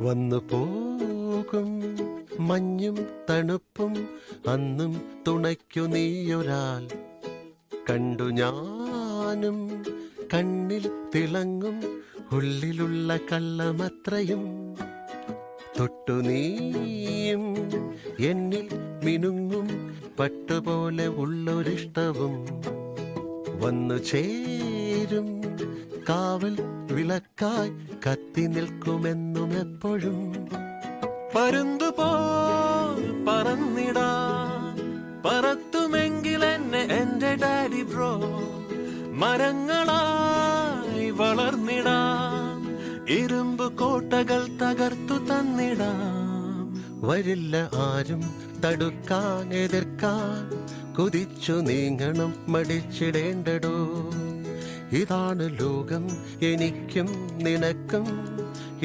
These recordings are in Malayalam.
വന്നു പോകും മഞ്ഞും തണുപ്പും അന്നും തുണയ്ക്കു നീയൊരാൾ കണ്ടു ഞാനും കണ്ണിൽ തിളങ്ങും ഉള്ളിലുള്ള കള്ളമത്രയും തൊട്ടു നീയും എന്നിൽ മിനുങ്ങും പട്ടുപോലെ ഉള്ളൊരിഷ്ടവും വന്നു ചേരും കാവൽ വിളക്കായി കത്തി നിൽക്കുമെന്നും എപ്പോഴും പരുന്തുപോൽ പറന്നിടാൻ പറത്തുമെങ്കിൽ എന്നെ എന്റെ ഡാഡി ബ്രോ മരങ്ങളായി വളർന്നിടാം ഇരുമ്പ് കോട്ടകൾ തകർത്തു തന്നിടാം വരില്ല ആരും തടുക്കാൻ എതിർക്കാൻ കുതിച്ചു നീങ്ങണം മടിച്ചിടേണ്ടടോ ഇതാണ് ലോകം എനിക്കും നിനക്കും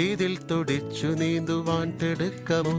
ഇതിൽ തുടിച്ചു നീന്തുവാൻ തിടുക്കമോ